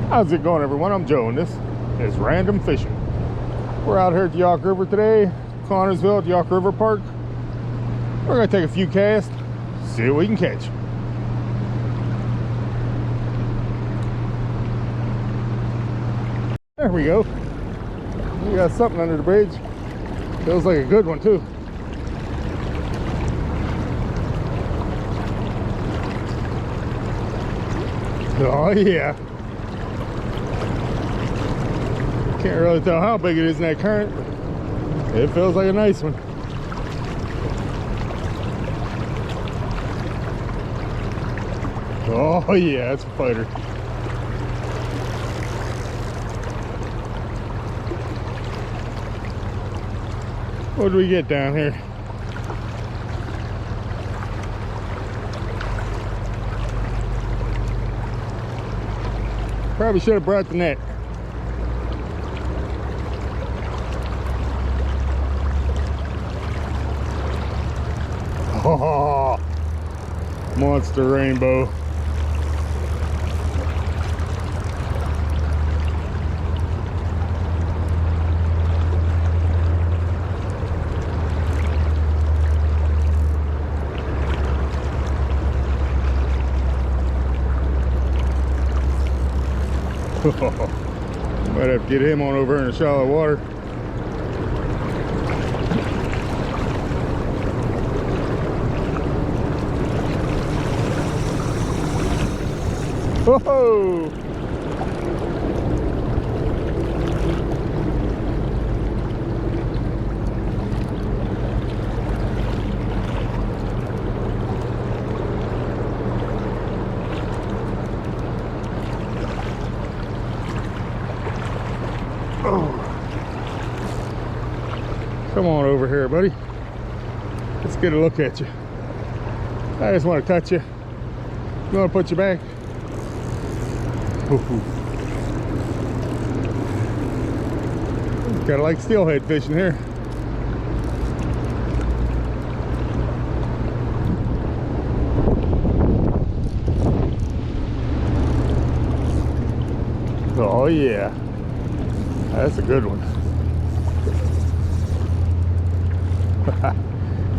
How's it going, everyone? I'm Joe and this is Random Fishing. We're out here at the Yough River today, Connellsville at the Yough River Park. We're going to take a few casts, see what we can catch. There we go. We got something under the bridge. Feels like a good one too. Oh yeah. Can't really tell how big it is in that current, but it feels like a nice one. Oh yeah, it's a fighter. What do we get down here? Probably should have brought the net. Oh, monster rainbow. Might have to get him on over in the shallow water. Whoa! Come on over here, buddy. Let's get a look at you. I just want to touch you. You want to put you back? Gotta like steelhead fishing here. Oh yeah, that's a good one.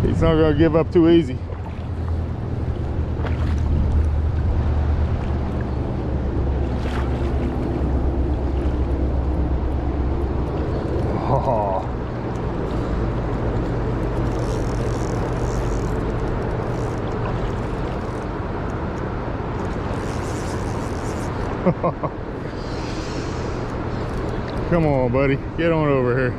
He's not gonna give up too easy. Oh. Come on, buddy, get on over here.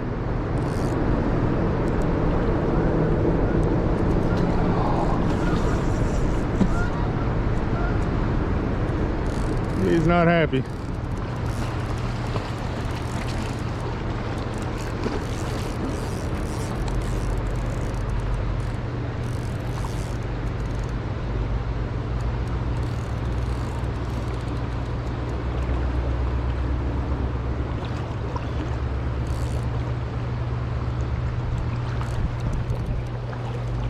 He's not happy.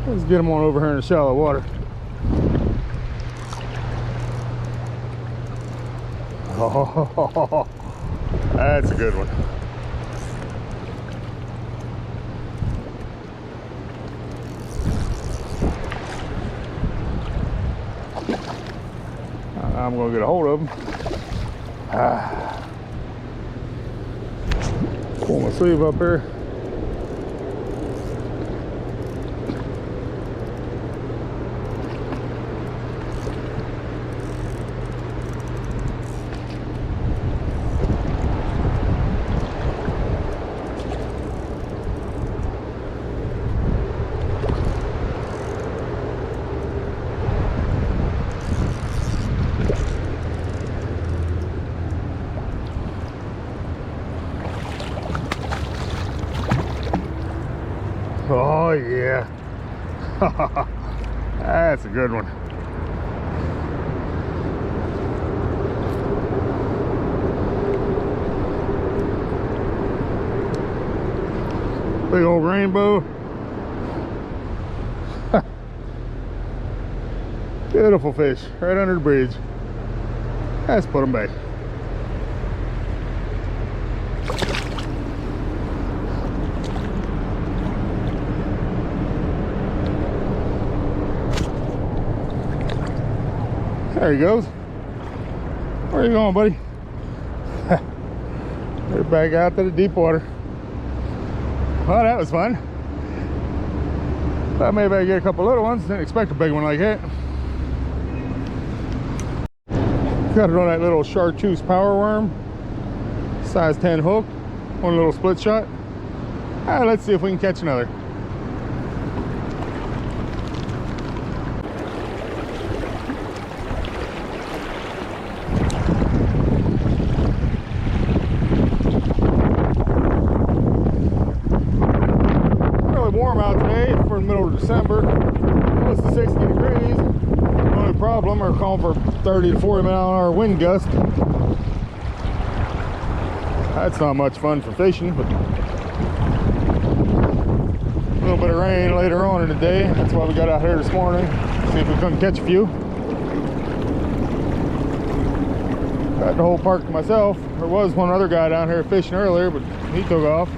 Let's get him on over here in the shallow water. Oh, that's a good one. I'm gonna get a hold of him. Pull my sleeve up here. Oh yeah. That's a good one. Big old rainbow. Beautiful fish right under the bridge. Let's put them back. There he goes. Where are you going, buddy? We're back out to the deep water. Well, that was fun. Thought maybe I'd get a couple little ones. Didn't expect a big one like that. Got it on that little chartreuse power worm. Size 10 hook. One little split shot. Let's see if we can catch another. Warm out today for the middle of December, close to 60 degrees. The only problem, we're calling for 30 to 40 mile-an-hour wind gust. That's not much fun for fishing, but a little bit of rain later on in the day. That's why we got out here this morning, see if we couldn't catch a few. Got the whole park to myself. There was one other guy down here fishing earlier, but he took off.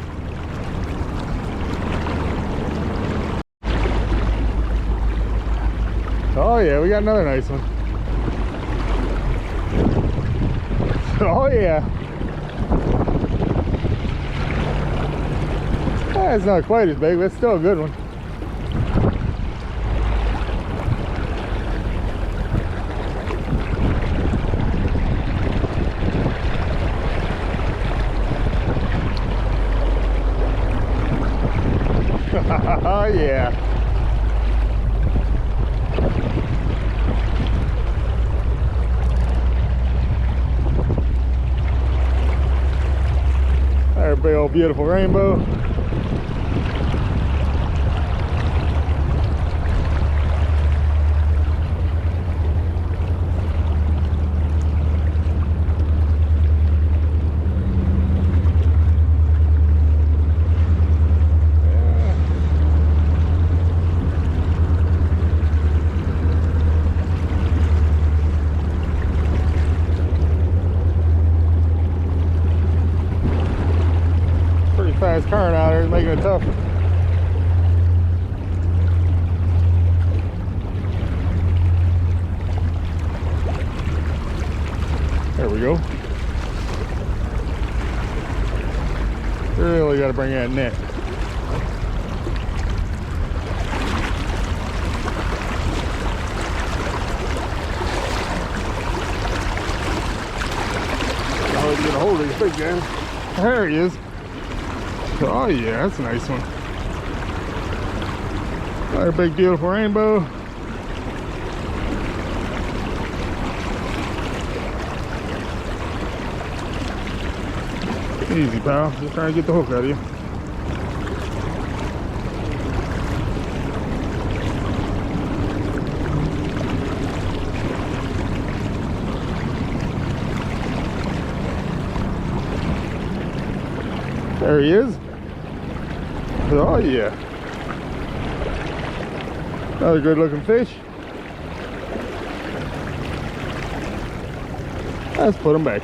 Oh yeah, we got another nice one. Oh yeah. It's not quite as big, but it's still a good one. Oh yeah. There's a big old beautiful rainbow. Fast current out here is making it tough. There we go. Really got to bring that net. Hard to get a hold of these big guys. There he is. Oh yeah, that's a nice one. Another big beautiful rainbow. Easy, pal. Just trying to get the hook out of you. There he is. Oh yeah. Another good looking fish. Let's put him back.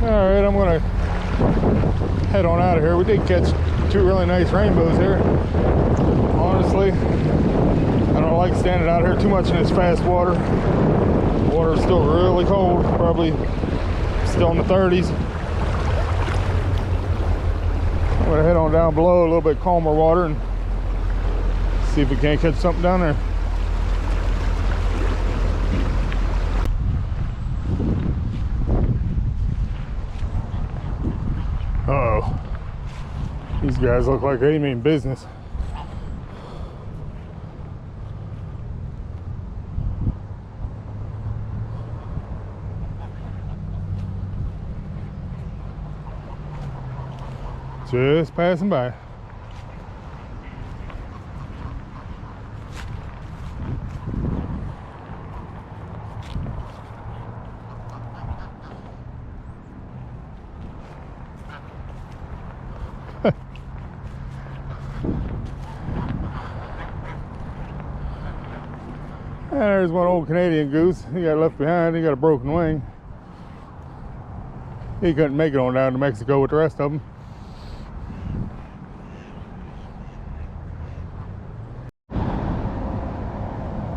Alright, I'm gonna head on out of here. We did catch two really nice rainbows here. Honestly, I don't like standing out here too much in this fast water. The water's still really cold, probably still in the 30s. I'm gonna head on down below, a little bit calmer water, and see if we can't catch something down there. Uh-oh. These guys look like they mean business. Just passing by. And there's one old Canadian goose. He got left behind. He got a broken wing. He couldn't make it on down to Mexico with the rest of them.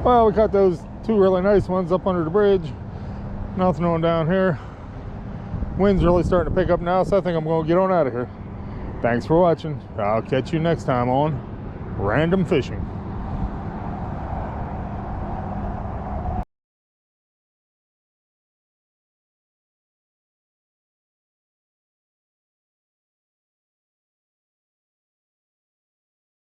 Well, we caught those two really nice ones up under the bridge. Nothing on down here. Wind's really starting to pick up now, so I think I'm going to get on out of here. Thanks for watching. I'll catch you next time on Random Fishing.